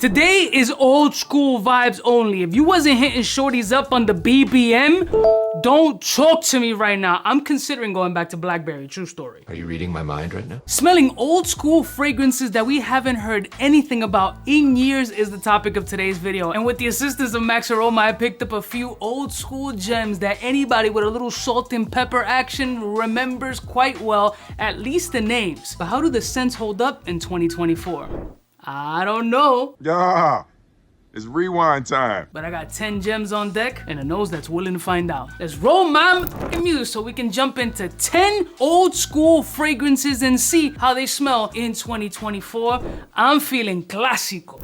Today is old school vibes only. If you wasn't hitting shorties up on the BBM, don't talk to me right now. I'm considering going back to Blackberry, true story. Are you reading my mind right now? Smelling old school fragrances that we haven't heard anything about in years is the topic of today's video. And with the assistance of 𝗙𝗪𝗂𝗏, I picked up a few old school gems that anybody with a little salt and pepper action remembers quite well, at least the names. But how do the scents hold up in 2024? I don't know. Yeah, it's rewind time. But I got 10 gems on deck and a nose that's willing to find out. Let's roll my music so we can jump into 10 old school fragrances and see how they smell in 2024. I'm feeling clásico.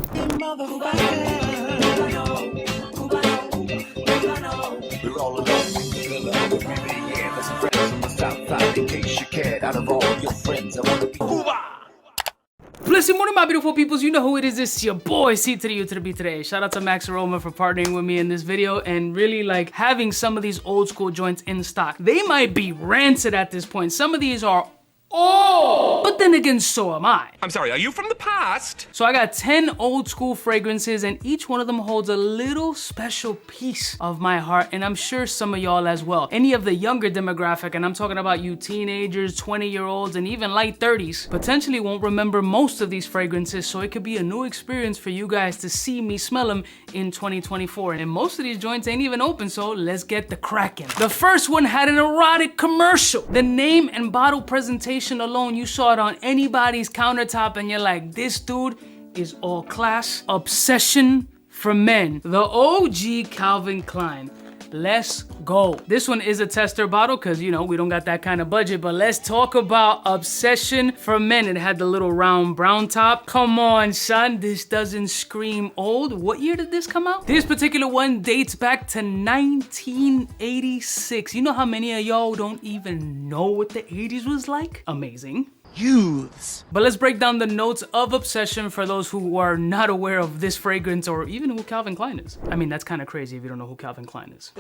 Listen, one of my beautiful peoples, you know who it is. It's your boy, 𝗙𝗪𝗏𝗧𝗏. Shout out to 𝗙𝗪𝗏𝗏 for partnering with me in this video and really like having some of these old school joints in stock. They might be rancid at this point. Some of these are old, but then again, so am I. I'm sorry, are you from the past? So I got 10 old school fragrances and each one of them holds a little special piece of my heart, and I'm sure some of y'all as well. Any of the younger demographic, and I'm talking about you teenagers, 20-year-olds, and even late 30s, potentially won't remember most of these fragrances, so it could be a new experience for you guys to see me smell them in 2024. And most of these joints ain't even open, so let's get the cracking. The first one had an erotic commercial. The name and bottle presentation alone, you saw it on anybody's countertop and you're like, this dude is all class. Obsession for Men, the OG Calvin Klein. Let's go. This one is a tester bottle because, you know, we don't got that kind of budget, but let's talk about Obsession for Men. It had the little round brown top. Come on, son, this doesn't scream old. What year did this come out? This particular one dates back to 1986. You know how many of y'all don't even know what the 80s was like? Amazing. Youths. But let's break down the notes of Obsession for those who are not aware of this fragrance or even who Calvin Klein is. I mean, that's kind of crazy if you don't know who Calvin Klein is.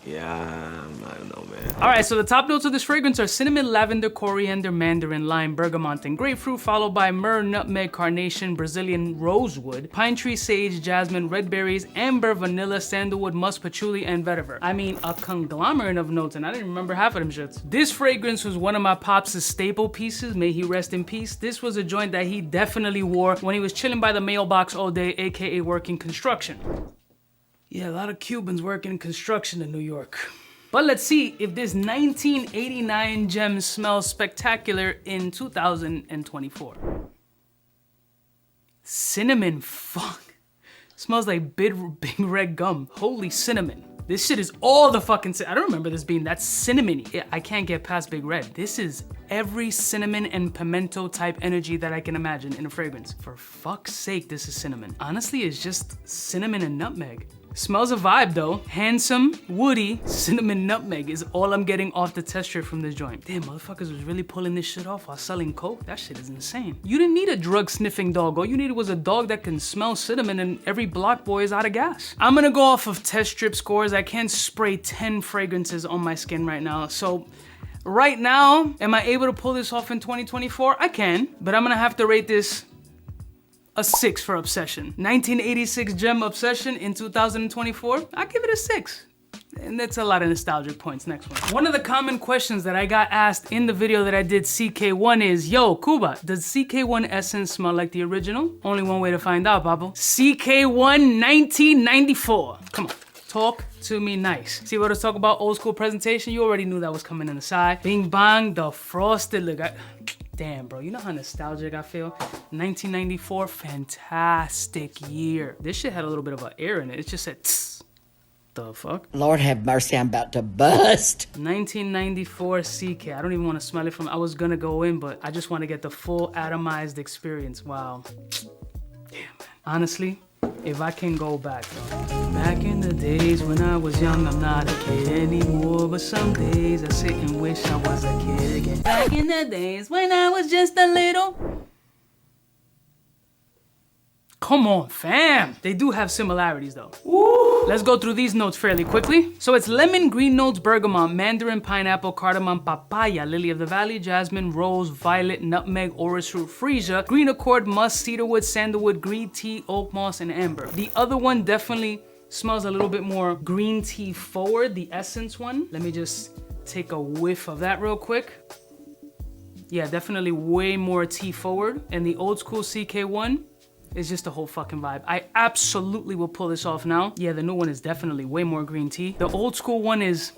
Yeah, I don't know, man. All right, so the top notes of this fragrance are cinnamon, lavender, coriander, mandarin, lime, bergamot, and grapefruit, followed by myrrh, nutmeg, carnation, Brazilian rosewood, pine tree, sage, jasmine, red berries, amber, vanilla, sandalwood, musk, patchouli, and vetiver. I mean, a conglomerate of notes, and I didn't remember half of them shits. This fragrance was one of my pops' staple pieces, may he rest in peace. This was a joint that he definitely wore when he was chilling by the mailbox all day, aka working construction. Yeah, a lot of Cubans working in construction in New York. But let's see if this 1989 gem smells spectacular in 2024. Cinnamon, fuck. Smells like big red gum. Holy cinnamon. This shit is all the fucking I don't remember this being that cinnamony. I can't get past Big Red. This is every cinnamon and pimento type energy that I can imagine in a fragrance. For fuck's sake, this is cinnamon. Honestly, it's just cinnamon and nutmeg. Smells a vibe though. Handsome, woody, cinnamon nutmeg is all I'm getting off the texture from this joint. Damn, motherfuckers was really pulling this shit off while selling coke. That shit is insane. You didn't need a drug sniffing dog. All you needed was a dog that can smell cinnamon, and every block boy is out of gas. I'm gonna go off of test strip scores. I can't spray 10 fragrances on my skin right now. So right now, am I able to pull this off in 2024? I can, but I'm gonna have to rate this a 6 for Obsession. 1986 gem Obsession in 2024, I give it a 6. And that's a lot of nostalgic points. Next one. One of the common questions that I got asked in the video that I did CK1 is, yo, Cuba, does CK1 essence smell like the original? Only one way to find out, Pablo. CK1 1994. Come on. Talk to me nice. See what I was talking about? Old school presentation? You already knew that was coming in the side. Bing bang, the frosted look. Damn, bro, you know how nostalgic I feel? 1994, fantastic year. This shit had a little bit of an air in it. It just said, tss. The fuck? Lord have mercy, I'm about to bust. 1994 CK. I don't even want to smell it from, I was gonna go in, but I just want to get the full atomized experience. Wow. Damn, man. Honestly, if I can go back, back in the days when I was young, I'm not a kid anymore, but some days I sit and wish I was a kid again. Back in the days when I was just a little. Come on, fam. They do have similarities though. Ooh. Let's go through these notes fairly quickly. So it's lemon, green notes, bergamot, mandarin, pineapple, cardamom, papaya, lily of the valley, jasmine, rose, violet, nutmeg, orris root, freesia, green accord, musk, cedarwood, sandalwood, green tea, oak moss, and amber. The other one definitely smells a little bit more green tea forward, the essence one. Let me just take a whiff of that real quick. Yeah, definitely way more tea forward. And the old school CK one is just a whole fucking vibe. I absolutely will pull this off now. Yeah, the new one is definitely way more green tea. The old school one is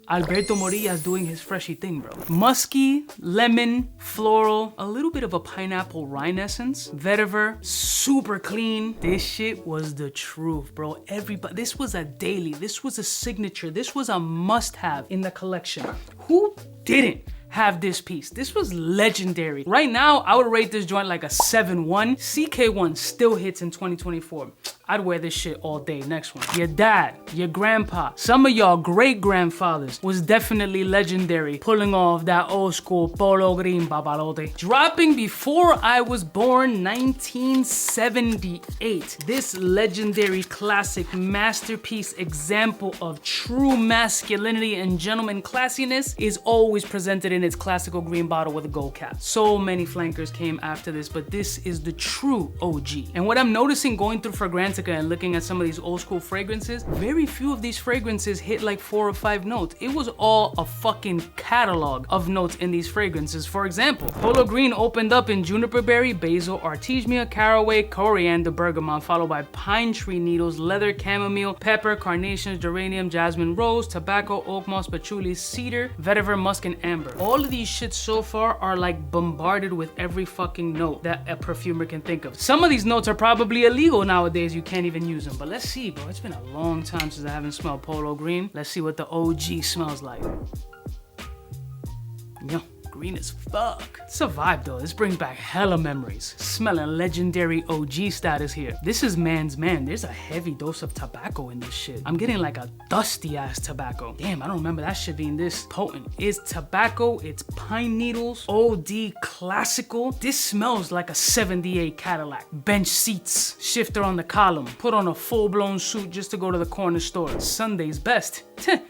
Alberto Morillas doing his freshy thing, bro. Musky, lemon, floral, a little bit of a pineapple rind essence. Vetiver, super clean. This shit was the truth, bro. Everybody, this was a daily, this was a signature, this was a must-have in the collection. Who didn't have this piece? This was legendary. Right now, I would rate this joint like a 7-1. CK1 still hits in 2024. I'd wear this shit all day. Next one. Your dad, your grandpa, some of y'all great-grandfathers was definitely legendary, pulling off that old school Polo Green papalote. Dropping before I was born, 1978. This legendary classic masterpiece example of true masculinity and gentleman classiness is always presented in its classical green bottle with a gold cap. So many flankers came after this, but this is the true OG. And what I'm noticing going through Fragrantica and looking at some of these old school fragrances, very few of these fragrances hit like 4 or 5 notes. It was all a fucking catalog of notes in these fragrances. For example, Polo Green opened up in juniper berry, basil, artemisia, caraway, coriander, bergamot, followed by pine tree needles, leather, chamomile, pepper, carnations, geranium, jasmine, rose, tobacco, oak moss, patchouli, cedar, vetiver, musk, and amber. All of these shits so far are like bombarded with every fucking note that a perfumer can think of. Some of these notes are probably illegal nowadays. You can't even use them, but let's see, bro. It's been a long time since I haven't smelled Polo Green. Let's see what the OG smells like. Yo, green as fuck. It's a vibe though. This brings back hella memories. Smelling legendary OG status here. This is man's man. There's a heavy dose of tobacco in this shit. I'm getting like a dusty ass tobacco. Damn, I don't remember that shit being this potent. It's tobacco, it's pine needles, OD classical. This smells like a 78 Cadillac. Bench seats, shifter on the column, put on a full-blown suit just to go to the corner store. Sunday's best.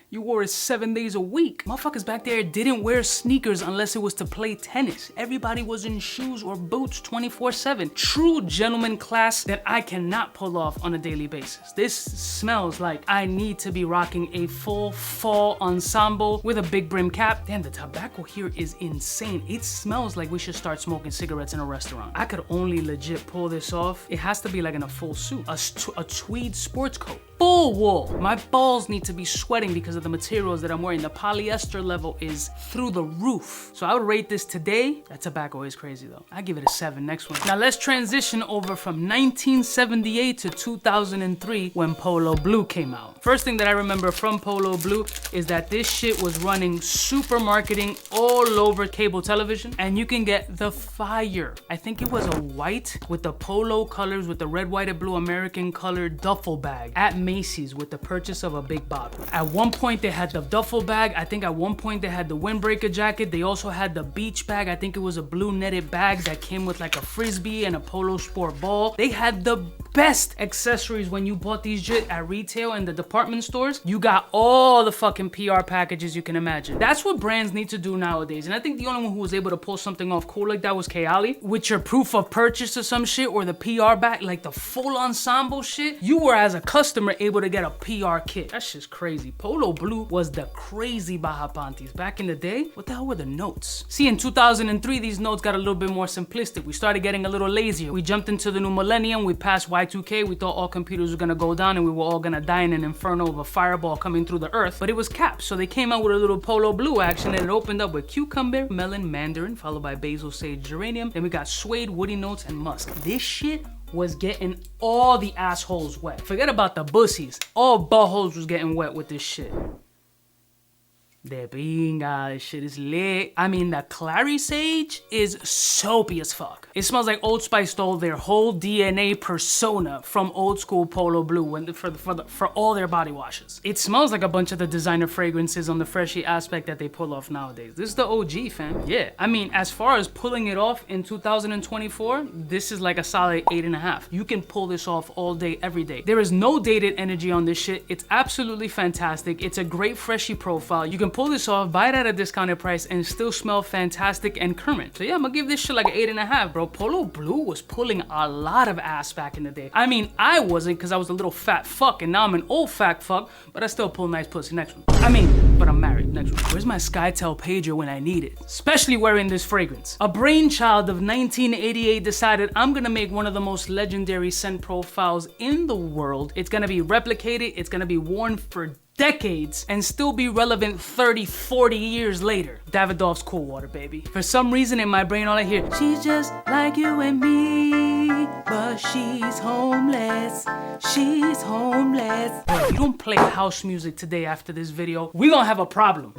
You wore it 7 days a week. Motherfuckers back there didn't wear sneakers unless it was to play tennis. Everybody was in shoes or boots 24/7. True gentleman class that I cannot pull off on a daily basis. This smells like I need to be rocking a full fall ensemble with a big brim cap. Damn, the tobacco here is insane. It smells like we should start smoking cigarettes in a restaurant. I could only legit pull this off. It has to be like in a full suit, a tweed sports coat. Full wool. My balls need to be sweating because of the materials that I'm wearing. The polyester level is through the roof. So I would rate this today. That tobacco is crazy though. I give it a 7. Next one. Now let's transition over from 1978 to 2003 when Polo Blue came out. First thing that I remember from Polo Blue is that this shit was running super marketing all over cable television, and you can get the fire. I think it was a white with the polo colors with the red, white, and blue American colored duffel bag at Macy's with the purchase of a big bottle. At one point they had the duffel bag. I think at one point they had the windbreaker jacket. They also had the beach bag. I think it was a blue netted bag that came with like a frisbee and a polo sport ball. They had the best accessories when you bought these shit at retail and the department stores. You got all the fucking PR packages you can imagine. That's what brands need to do nowadays. And I think the only one who was able to pull something off cool like that was 𝐾𝐈𝐿𝐿e. With your proof of purchase or some shit, or the PR bag, like the full ensemble shit, you were as a customer able to get a PR kit. That's just crazy. Polo Blue was the crazy Baja Panties. Back in the day, what the hell were the notes? See, in 2003, these notes got a little bit more simplistic. We started getting a little lazier. We jumped into the new millennium. We passed Y2K. We thought all computers were gonna go down and we were all gonna die in an inferno of a fireball coming through the earth, but it was capped. So they came out with a little Polo Blue action, and it opened up with cucumber, melon, mandarin, followed by basil, sage, geranium. Then we got suede, woody notes, and musk. This shit was getting all the assholes wet. Forget about the bussies. All buttholes was getting wet with this shit. De pinga, this shit is lit. I mean, the Clary Sage is soapy as fuck. It smells like Old Spice stole their whole DNA persona from old school Polo Blue for all their body washes. It smells like a bunch of the designer fragrances on the freshy aspect that they pull off nowadays. This is the OG, fam. Yeah, I mean, as far as pulling it off in 2024, this is like a solid 8.5. You can pull this off all day, every day. There is no dated energy on this shit. It's absolutely fantastic. It's a great freshy profile. You can pull this off, buy it at a discounted price, and still smell fantastic and current. So yeah, I'm gonna give this shit like an 8.5, bro. Polo Blue was pulling a lot of ass back in the day. I mean, I wasn't, because I was a little fat fuck, and now I'm an old fat fuck, but I still pull nice pussy. Next one. I mean, but I'm married. Next one. Where's my SkyTel pager when I need it? Especially wearing this fragrance. A brainchild of 1988 decided, I'm gonna make one of the most legendary scent profiles in the world. It's gonna be replicated, it's gonna be worn for decades and still be relevant 30, 40 years later. Davidoff's Cool Water, baby. For some reason in my brain, all I hear, she's just like you and me, but she's homeless. She's homeless. Bro, if you don't play house music today after this video, we gonna have a problem.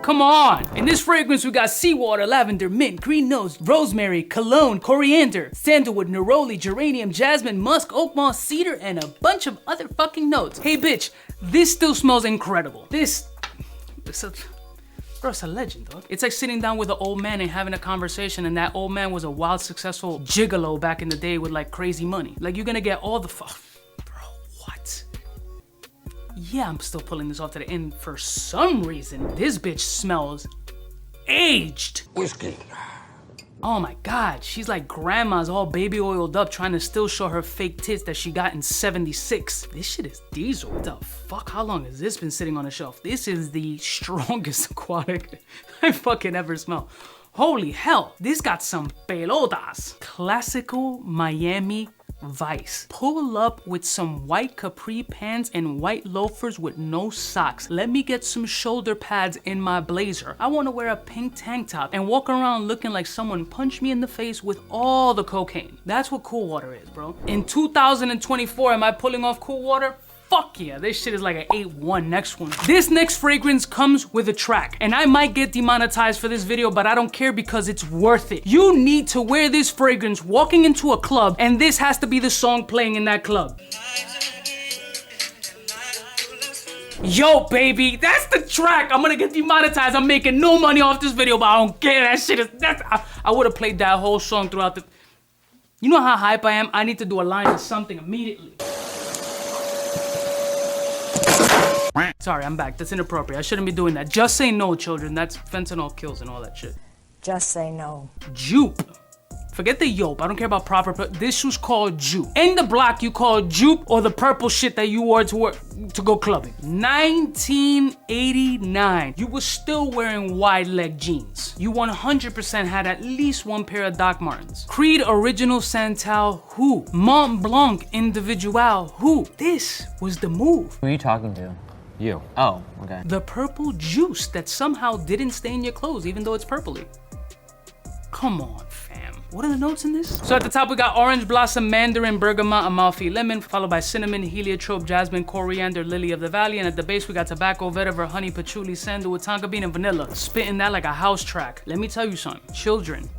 Come on. In this fragrance, we got seawater, lavender, mint, green nose, rosemary, cologne, coriander, sandalwood, neroli, geranium, jasmine, musk, oak moss, cedar, and a bunch of other fucking notes. Hey bitch, this still smells incredible. Bro, it's a legend, dog. It's like sitting down with an old man and having a conversation, and that old man was a wild, successful gigolo back in the day with like crazy money. Like, you're gonna get all the Bro, what? Yeah, I'm still pulling this off to the end. For some reason, this bitch smells aged. Whiskey. Oh my God, she's like grandma's all baby oiled up trying to still show her fake tits that she got in 76. This shit is diesel. What the fuck? How long has this been sitting on the shelf? This is the strongest aquatic I fucking ever smelled. Holy hell, this got some pelotas. Classical Miami Vice. Pull up with some white capri pants and white loafers with no socks. Let me get some shoulder pads in my blazer. I want to wear a pink tank top and walk around looking like someone punched me in the face with all the cocaine. That's what Cool Water is, bro. In 2024, am I pulling off Cool Water? Fuck yeah, this shit is like an 8-1. Next one. This next fragrance comes with a track, and I might get demonetized for this video, but I don't care because it's worth it. You need to wear this fragrance walking into a club, and this has to be the song playing in that club. Yo, baby, that's the track. I'm gonna get demonetized. I'm making no money off this video, but I don't care. That shit is, I would have played that whole song throughout the... You know how hype I am? I need to do a line of something immediately. Sorry, I'm back. That's inappropriate. I shouldn't be doing that. Just say no, children. That's fentanyl kills and all that shit. Just say no. Jupe. Forget the yope. I don't care about proper. This was called jupe. In the block, you call jupe or the purple shit that you wore to go clubbing. 1989. You were still wearing wide leg jeans. You 100% had at least one pair of Doc Martens. Creed Original Santal, who? Mont Blanc Individual, who? This was the move. Who are you talking to? You. Oh, okay. The purple juice that somehow didn't stain your clothes even though it's purpley. Come on, fam. What are the notes in this? So at the top we got orange blossom, mandarin, bergamot, amalfi, lemon, followed by cinnamon, heliotrope, jasmine, coriander, lily of the valley, and at the base we got tobacco, vetiver, honey, patchouli, sandalwood, tonka bean, and vanilla. Spitting that like a house track. Let me tell you something. Children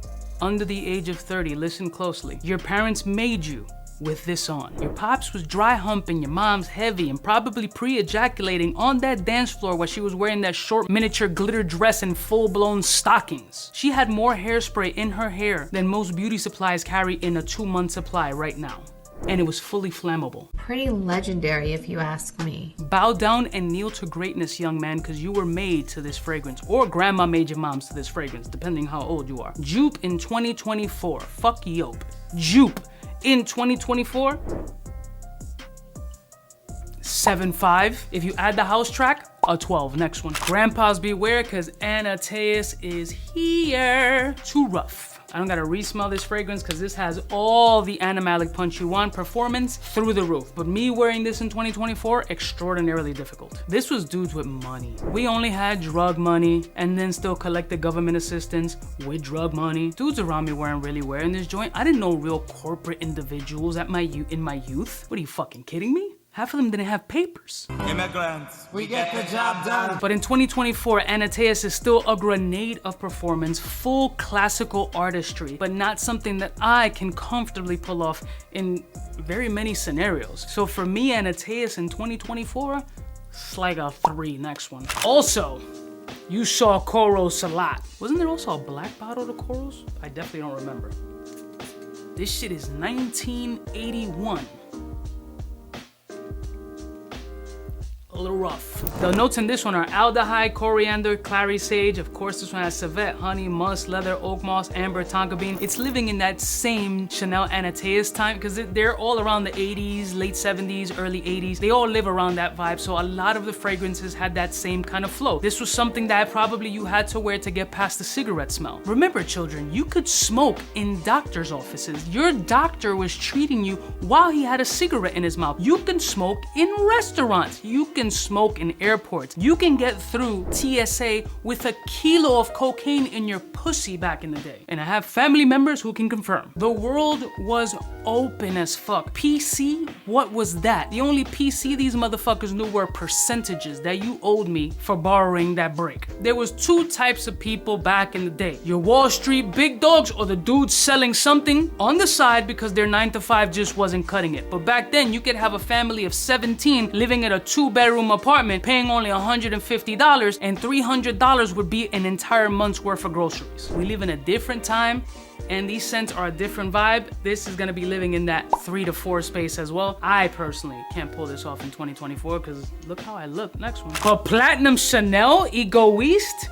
under the age of 30, listen closely. Your parents made you with this on. Your pops was dry humping, your mom's heavy and probably pre-ejaculating on that dance floor while she was wearing that short miniature glitter dress and full-blown stockings. She had more hairspray in her hair than most beauty supplies carry in a 2-month supply right now. And it was fully flammable. Pretty legendary if you ask me. Bow down and kneel to greatness, young man, because you were made to this fragrance, or grandma made your moms to this fragrance, depending how old you are. Jupe in 2024, fuck yope. Jupe in 2024, 7.5. If you add the house track, a 12. Next one. Grandpas beware, because Anateus is here. Too rough. I don't gotta re-smell this fragrance because this has all the animalic punch you want. Performance through the roof. But me wearing this in 2024, extraordinarily difficult. This was dudes with money. We only had drug money and then still collected government assistance with drug money. Dudes around me weren't really wearing this joint. I didn't know real corporate individuals in my youth. What are you fucking kidding me? Half of them didn't have papers. Immigrants, we get the job done. But in 2024, 𝗙𝗪𝗔𝗔 is still a grenade of performance, full classical artistry, but not something that I can comfortably pull off in very many scenarios. So for me, 𝗙𝗪𝗔𝗔 in 2024, it's like a 3. Next one. Also, you saw Koros a lot. Wasn't there also a black bottle to Koros? I definitely don't remember. This shit is 1981. A little rough. The notes in this one are aldehyde, coriander, clary sage. Of course, this one has civet, honey, musk, leather, oak moss, amber, tonka bean. It's living in that same Chanel 𝗙𝗪𝗔𝗔 time because they're all around the 80s, late 70s, early 80s. They all live around that vibe. So a lot of the fragrances had that same kind of flow. This was something that probably you had to wear to get past the cigarette smell. Remember, children, you could smoke in doctor's offices. Your doctor was treating you while he had a cigarette in his mouth. You can smoke in restaurants. You can smoke in airports. You can get through TSA with a kilo of cocaine in your pussy back in the day. And I have family members who can confirm. The world was open as fuck. PC, what was that? The only PC these motherfuckers knew were percentages that you owed me for borrowing that break. There was 2 types of people back in the day. Your Wall Street big dogs or the dudes selling something on the side because their 9 to 5 just wasn't cutting it. But back then, you could have a family of 17 living in a 2-bedroom apartment paying only $150 and $300 would be an entire month's worth of groceries. We live in a different time and these scents are a different vibe. This is gonna be living in that 3 to 4 space as well. I personally can't pull this off in 2024 because look how I look. Next one. For Platinum Chanel Egoist,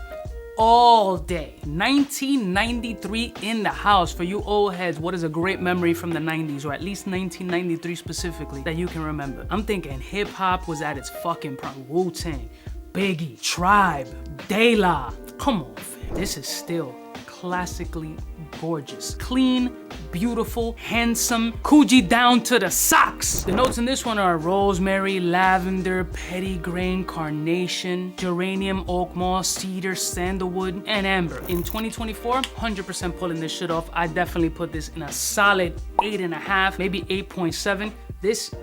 all day. 1993 in the house. For you old heads, what is a great memory from the 90s, or at least 1993 specifically, that you can remember? I'm thinking hip hop was at its fucking prime. Wu-Tang, Biggie, Tribe, De La. Come on, fam. This is still classically gorgeous. Clean, beautiful, handsome, Coogi down to the socks. The notes in this one are rosemary, lavender, petitgrain, carnation, geranium, oak moss, cedar, sandalwood, and amber. In 2024, 100% pulling this shit off. I definitely put this in a solid 8.5, maybe 8.7. This,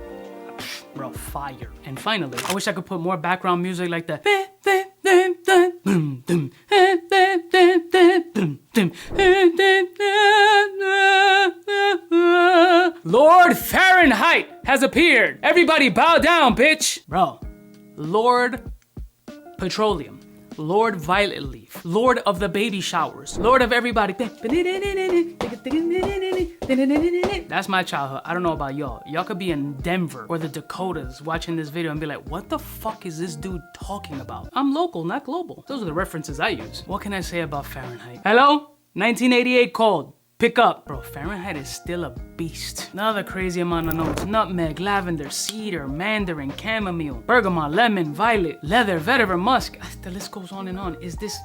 bro, fire. And finally, I wish I could put more background music like that. Lord Fahrenheit has appeared. Everybody bow down, bitch. Bro, Lord Petroleum, Lord Violet Leaf, Lord of the baby showers, Lord of everybody. That's my childhood. I don't know about y'all. Y'all could be in Denver or the Dakotas watching this video and be like, what the fuck is this dude talking about? I'm local, not global. Those are the references I use. What can I say about Fahrenheit? Hello? 1988 cold. Pick up. Bro, Fahrenheit is still a beast. Another crazy amount of notes. Nutmeg, lavender, cedar, mandarin, chamomile, bergamot, lemon, violet, leather, vetiver, musk. The list goes on and on. Is this,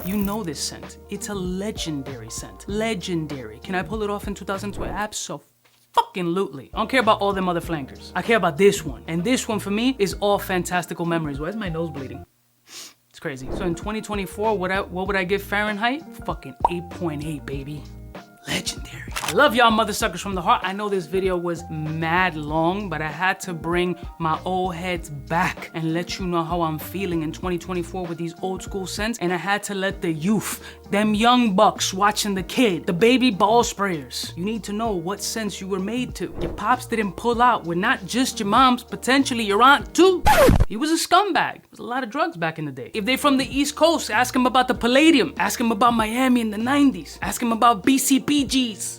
you know this scent. It's a legendary scent. Legendary. Can I pull it off in 2012? Absolutely. I don't care about all them other flankers. I care about this one. And this one for me is all fantastical memories. Why is my nose bleeding? It's crazy. So in 2024, what would I give Fahrenheit? Fucking 8.8, baby. Legendary. I love y'all mother suckers from the heart. I know this video was mad long, but I had to bring my old heads back and let you know how I'm feeling in 2024 with these old school scents. And I had to let the youth, them young bucks watching the kid, the baby ball sprayers, you need to know what scents you were made to. Your pops didn't pull out with not just your mom's, potentially your aunt too. He was a scumbag. There was a lot of drugs back in the day. If they're from the East Coast, ask them about the Palladium. Ask them about Miami in the 90s. Ask them about BCBGs.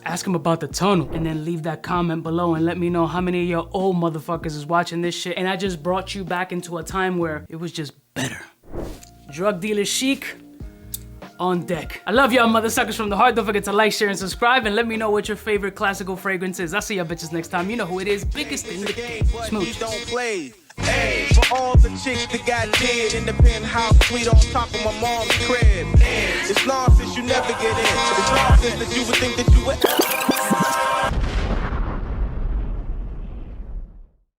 Ask them about the tunnel. And then leave that comment below and let me know how many of your old motherfuckers is watching this shit. And I just brought you back into a time where it was just better. Drug dealer chic on deck. I love y'all mother suckers from the heart. Don't forget to like, share, and subscribe. And let me know what your favorite classical fragrance is. I'll see y'all bitches next time. You know who it is. Biggest in the game. Smooch. Hey, for all the chicks that got dead in the penthouse suite on top of my mom's crib. It's nonsense, you never get in. It's nonsense that you would think that